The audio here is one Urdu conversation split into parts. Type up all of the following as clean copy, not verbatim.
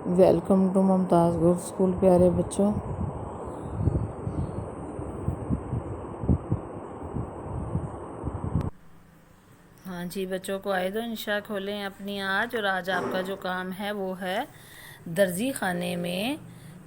Welcome to Mumtaz girls school پیارے بچوں۔ ہاں جی بچوں کو آئے دو انشاء کھولیں اپنی آج، اور آج آپ کا جو کام ہے وہ ہے درزی خانے میں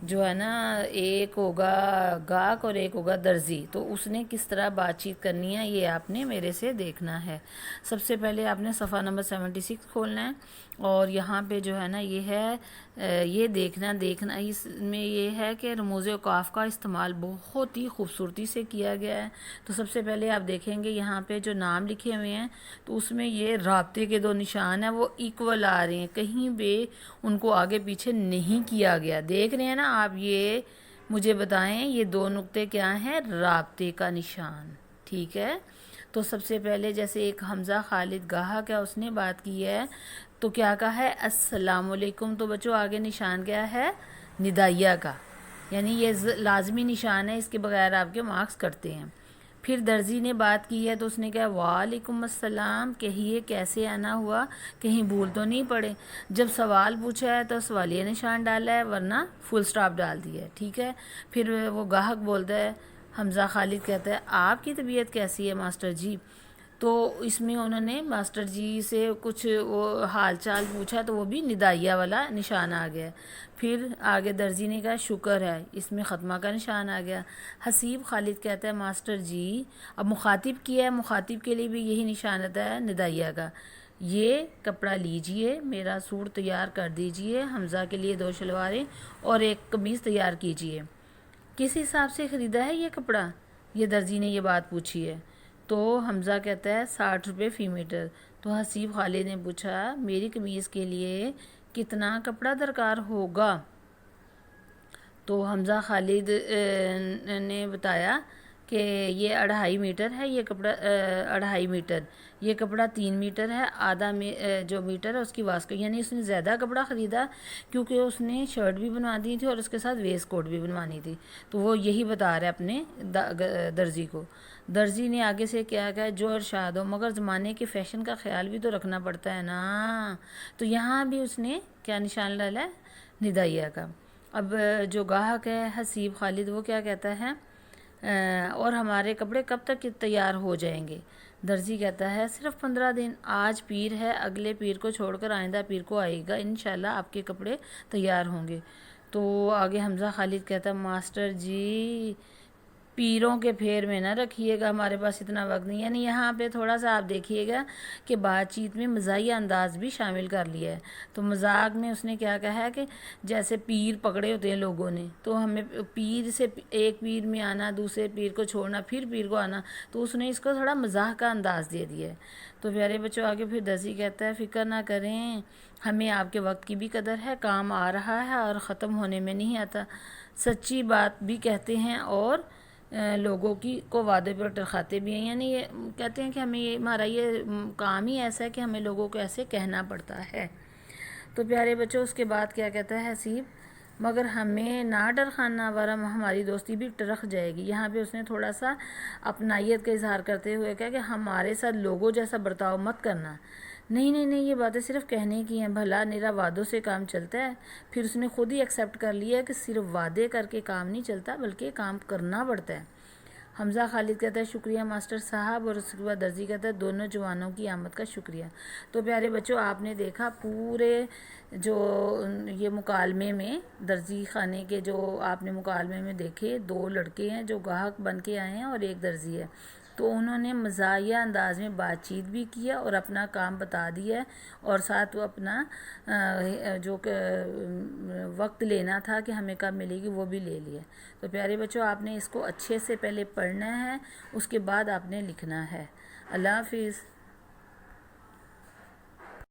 جو ہے نا ایک ہوگا گاہک اور ایک ہوگا درزی، تو اس نے کس طرح بات چیت کرنی ہے یہ آپ نے میرے سے دیکھنا ہے۔ سب سے پہلے آپ نے صفحہ نمبر 76 کھولنا ہے، اور یہاں پہ جو ہے نا یہ ہے یہ دیکھنا اس میں یہ ہے کہ رموز اوقاف کا استعمال بہت ہی خوبصورتی سے کیا گیا ہے۔ تو سب سے پہلے آپ دیکھیں گے یہاں پہ جو نام لکھے ہوئے ہیں تو اس میں یہ رابطے کے دو نشان ہیں وہ ایکول آ رہے ہیں، کہیں بھی ان کو آگے پیچھے نہیں کیا گیا۔ دیکھ رہے ہیں نا آپ، یہ مجھے بتائیں یہ دو نقطے کیا ہیں؟ رابطے کا نشان، ٹھیک ہے۔ تو سب سے پہلے جیسے ایک حمزہ خالد گاہک ہے، اس نے بات کی ہے تو کیا کہا ہے؟ السلام علیکم۔ تو بچوں آگے نشان کیا ہے؟ ندائیہ کا، یعنی یہ لازمی نشان ہے، اس کے بغیر آپ کے مارکس کٹتے ہیں۔ پھر درزی نے بات کی ہے تو اس نے کہا وعلیکم السلام، کہیے کیسے آنا ہوا، کہیں بھول تو نہیں پڑے۔ جب سوال پوچھا ہے تو سوالیہ نشان ڈالا ہے، ورنہ فل سٹاپ ڈال دیا ہے، ٹھیک ہے۔ پھر وہ گاہک بولتا ہے، حمزہ خالد کہتا ہے آپ کی طبیعت کیسی ہے ماسٹر جی؟ تو اس میں انہوں نے ماسٹر جی سے کچھ وہ حال چال پوچھا تو وہ بھی ندائیہ والا نشان آ گیا۔ پھر آگے درزی نے کہا شکر ہے، اس میں ختمہ کا نشان آ گیا۔ حسیب خالد کہتا ہے ماسٹر جی، اب مخاطب کیا ہے، مخاطب کے لیے بھی یہی نشان آتا ہے ندائیہ کا، یہ کپڑا لیجئے، میرا سوٹ تیار کر دیجئے، حمزہ کے لیے 2 شلواریں اور 1 قمیص تیار کیجئے۔ کس حساب سے خریدا ہے یہ کپڑا؟ یہ درزی نے یہ بات پوچھی ہے۔ تو حمزہ کہتا ہے 60 روپے فی میٹر۔ تو حسیب خالد نے پوچھا میری قمیض کے لیے کتنا کپڑا درکار ہوگا؟ تو حمزہ خالد نے بتایا کہ یہ 2.5 میٹر ہے، یہ کپڑا 2.5 میٹر، یہ کپڑا 3 میٹر ہے، آدھا جو میٹر ہے اس کی واسطے، یعنی اس نے زیادہ کپڑا خریدا کیونکہ اس نے شرٹ بھی بنوا دی تھی اور اس کے ساتھ ویسٹ کوٹ بھی بنوانی تھی۔ تو وہ یہی بتا رہا ہے اپنے درزی کو۔ درزی نے آگے سے کیا کہا جو ارشاد ہو، مگر زمانے کے فیشن کا خیال بھی تو رکھنا پڑتا ہے نا۔ تو یہاں بھی اس نے کیا نشان ڈالا ہے؟ ندائیہ کا۔ اب جو گاہک ہے حسیب خالد وہ کیا کہتا ہے اور ہمارے کپڑے کب تک تیار ہو جائیں گے؟ درزی کہتا ہے صرف 15 دن، آج پیر ہے، اگلے پیر کو چھوڑ کر آئندہ پیر کو آئے گا، انشاءاللہ آپ کے کپڑے تیار ہوں گے۔ تو آگے حمزہ خالد کہتا ہے ماسٹر جی پیروں کے پھیر میں نہ رکھیے گا، ہمارے پاس اتنا وقت نہیں، یعنی یہاں پہ تھوڑا سا آپ دیکھیے گا کہ بات چیت میں مزاحیہ انداز بھی شامل کر لیا ہے۔ تو مذاق میں اس نے کیا کہا ہے کہ جیسے پیر پکڑے ہوتے ہیں لوگوں نے، تو ہمیں پیر سے ایک پیر میں آنا، دوسرے پیر کو چھوڑنا، پھر پیر کو آنا، تو اس نے اس کو تھوڑا مزاح کا انداز دے دیا ہے۔ تو پیارے بچوں آگے پھر درزی کہتا ہے فکر نہ کریں، ہمیں آپ کے وقت کی بھی قدر ہے، کام آ رہا ہے اور ختم ہونے میں نہیں آتا، سچی بات بھی کہتے ہیں اور لوگوں کو وعدے پر ٹرخاتے بھی ہیں، یعنی یہ کہتے ہیں کہ ہمیں ہمارا یہ کام ہی ایسا ہے کہ ہمیں لوگوں کو ایسے کہنا پڑتا ہے۔ تو پیارے بچوں اس کے بعد کیا کہتا ہے حسیب، مگر ہمیں نہ ڈرخانا ورم ہماری دوستی بھی ٹرخ جائے گی۔ یہاں پہ اس نے تھوڑا سا اپنائیت کا اظہار کرتے ہوئے کہا کہ ہمارے ساتھ لوگوں جیسا برتاؤ مت کرنا۔ نہیں یہ باتیں صرف کہنے کی ہیں، بھلا نرا وعدوں سے کام چلتا ہے؟ پھر اس نے خود ہی ایکسیپٹ کر لیا کہ صرف وعدے کر کے کام نہیں چلتا بلکہ کام کرنا پڑتا ہے۔ حمزہ خالد کہتا ہے شکریہ ماسٹر صاحب، اور اس کے بعد درزی کہتا ہے دونوں جوانوں کی آمد کا شکریہ۔ تو پیارے بچوں آپ نے دیکھا پورے جو یہ مکالمے میں درزی خانے کے جو آپ نے مکالمے میں دیکھے 2 لڑکے ہیں جو گاہک بن کے آئے ہیں اور ایک درزی ہے، تو انہوں نے مزاحیہ انداز میں بات چیت بھی کیا اور اپنا کام بتا دیا ہے، اور ساتھ وہ اپنا جو وقت لینا تھا کہ ہمیں کب ملے گی وہ بھی لے لیا۔ تو پیارے بچوں آپ نے اس کو اچھے سے پہلے پڑھنا ہے، اس کے بعد آپ نے لکھنا ہے۔ اللہ حافظ۔